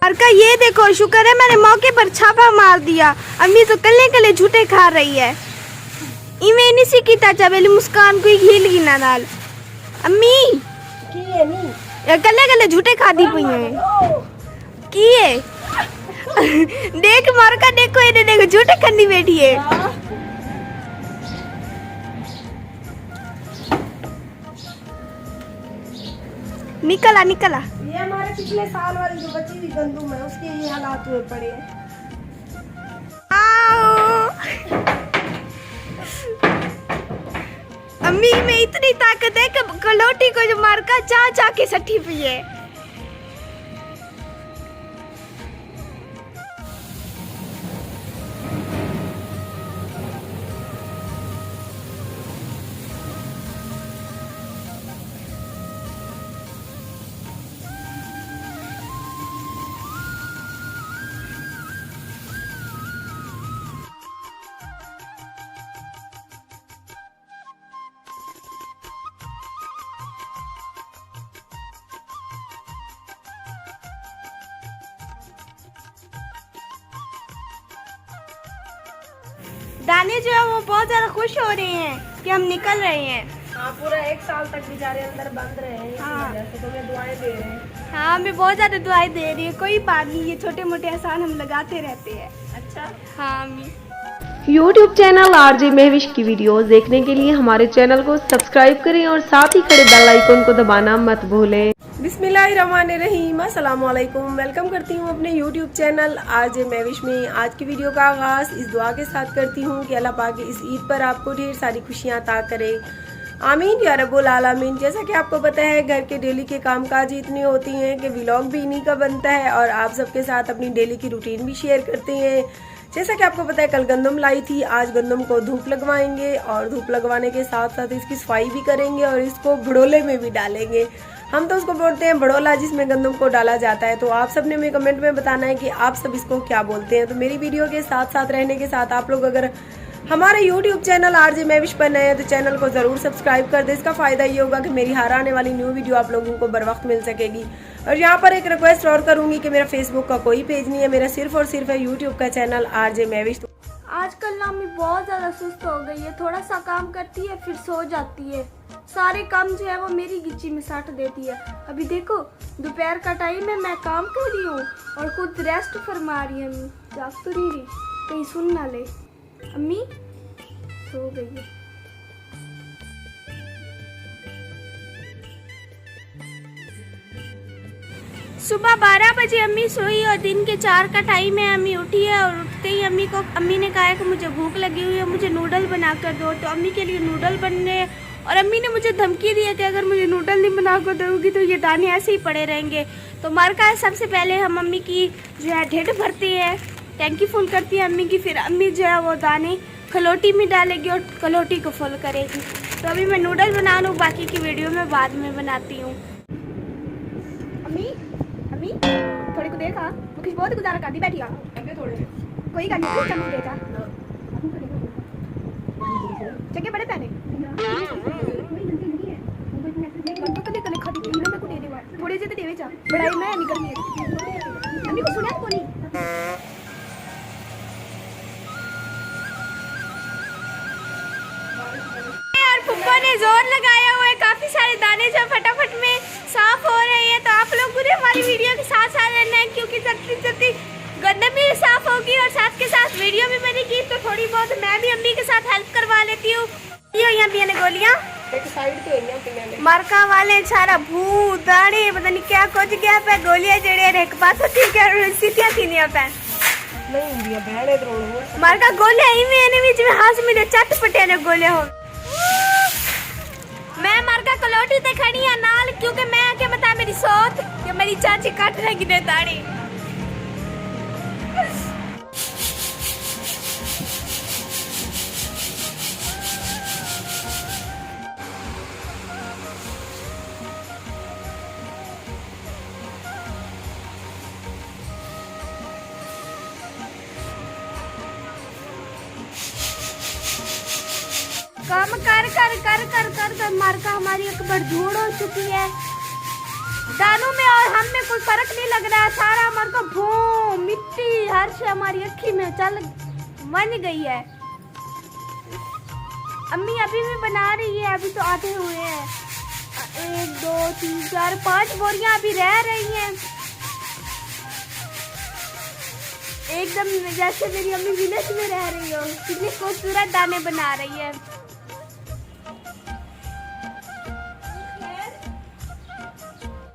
और का ये देखो, शुक्र है मैंने मौके पर छापा मार दिया। अम्मी तो कल्ले कल्ले झूठे खा रही है। इमे नहीं सीखी था चबेली मुस्कान कोई घील की ना नाल अम्मी की है नी कल्ले कल्ले झूठे खा दी पई है की है। देख मार का देखो, ये देखो झूठे करनी बैठी है। निकला निकला। ये हमारे पिछले साल वाली जो बची हुई गंदुम है उसके ये हालात हुए पड़े हैं। अम्मी में इतनी ताकत है कि कलोटी को जो मार का चा चा के सठी पई है। दाने जो है वो बहुत ज्यादा खुश हो रहे हैं कि हम निकल रहे हैं। हाँ, पूरा 1 साल तक बेचारे अंदर बंद रहे हैं। हाँ। जैसे तुम्हें दुआएं दे रहे हैं। हाँ, हमें बहुत ज्यादा दुआएं दे रही है। कोई बात नहीं, ये छोटे मोटे एहसान हम लगाते रहते हैं। अच्छा। हाँ अम्मी। YouTube चैनल आरजे महविश की वीडियोस देखने के लिए हमारे चैनल को सब्सक्राइब करें और साथ ही खड़े बेल आइकन को दबाना मत भूलें। बिस्मिल्लाहिर्रहमानिर्रहीम, अस्सलाम वालेकुम। वेलकम करती हूँ अपने YouTube चैनल आरजे महविश में। आज की वीडियो का आगाज़ इस दुआ के साथ करती हूँ कि अल्लाह पाक इस ईद पर आपको ढेर सारी खुशियाँ अता करे। आमीन या रब्बुल आलमीन। जैसा कि आपको पता है, घर के डेली के कामकाज इतनी होती हैं कि व्लॉग भी इन्हीं का बनता है और आप सबके साथ अपनी डेली की रूटीन भी शेयर करते हैं। जैसा कि आपको पता है, कल गंदम लाई थी, आज गंदम को धूप लगवाएंगे और धूप लगवाने के साथ साथ इसकी सफाई भी करेंगे और इसको भड़ोले में भी डालेंगे। हम तो उसको बोलते हैं भड़ोला, जिसमें गंदम को डाला जाता है। तो आप सब ने हमें कमेंट में बताना है कि आप सब इसको क्या बोलते हैं। तो मेरी वीडियो के साथ साथ रहने के साथ आप लोग अगर हमारे YouTube चैनल आरजे महविश पर नए हैं तो चैनल को ज़रूर सब्सक्राइब कर दें। इसका फ़ायदा ये होगा कि मेरी हर आने वाली न्यू वीडियो आप लोगों को बर वक्त मिल सकेगी। और यहाँ पर एक रिक्वेस्ट और करूँगी कि मेरा फेसबुक का कोई पेज नहीं है, मेरा सिर्फ और सिर्फ है YouTube का चैनल आरजे महविश। आजकल ना अम्मी बहुत ज्यादा सुस्त हो गई है। थोड़ा सा काम करती है फिर सो जाती है। सारे काम जो है वो मेरी गिच्ची में साट देती है। अभी देखो दोपहर का टाइम है, मैं काम कर रही हूँ और खुद रेस्ट फरमा रही है। अम्मी जाग तो नहीं रही, कहीं सुन ना ले। अम्मी सो गई है। सुबह 12 बजे अम्मी सोई और दिन के 4 का टाइम है। अम्मी उठी है और उठते ही अम्मी ने कहा है कि मुझे भूख लगी हुई है, मुझे नूडल बना कर दो। तो अम्मी के लिए नूडल बनने और अम्मी ने मुझे धमकी दी है कि अगर मुझे नूडल नहीं बना कर दोगी तो ये दाने ऐसे ही पड़े रहेंगे। तो मरका सबसे पहले हम अम्मी की जो है ढिड भरती है, टैंकी फुल करती है अम्मी की। फिर अम्मी जो है वो दाने खलोटी में डालेगी और खलोटी को फुल करेगी। तो अभी मैं नूडल बना लूँ, बाकी की वीडियो में बाद में बनाती हूँ। अम्मी अम्मी थोड़ी को देखा वो किसी बहुत गुजारा कर दी बैठी आ थोड़े कोई का नहीं चमक देता चके बड़े पहने कदे कदे खाती थी मैं को दे दे थोड़े से देवे जा बड़ाई मैं निकल गई। अम्मी को सुना कोनी यार, फुप्पा ने जोर लगाया हुआ है। काफी सारे दाने जो फटाफट में साफ हो रहे हैं। तो आप लोग मुझे हमारी वीडियो के साथ साथ रहना है, क्योंकि जल्दी जल्दी गंदम भी साफ होगी और साथ के साथ वीडियो भी बनेगी। तो थोड़ी बहुत मैं भी अम्मी के साथ हेल्प करवा लेती हूँ। यहाँ भी गोलियाँ एक साइड पे है मरका वाले सारा भूत दाने पता नहीं क्या कुछ गया पे गोलियां जड़े एक पास ठीक है सीटियां थी नहीं पे नहीं दिया भेड़े द्रोण मरका गोलियां ही में बीच में हाथ में चट पटे ने गोले हो। मैं मरका कलोटी ते खड़ी है नाल, क्योंकि मैं के बता मेरी सोच कि मेरी चाची काट रही ने दाढ़ी। काम कर कर कर कर कर कर मरका हमारी एक बड़धूड़ हो चुकी है दानों में और हम में कोई फर्क नहीं लग रहा है। सारा मरका बारिश है हमारी अखी में चल मन गई है। अम्मी अभी भी बना रही है, अभी तो आधे हुए हैं। 1 2 3 4 5 बोरियां अभी रह रही हैं। एकदम जैसे मेरी अम्मी विलेज में रह रही हो, कितने खूबसूरत दाने बना रही है।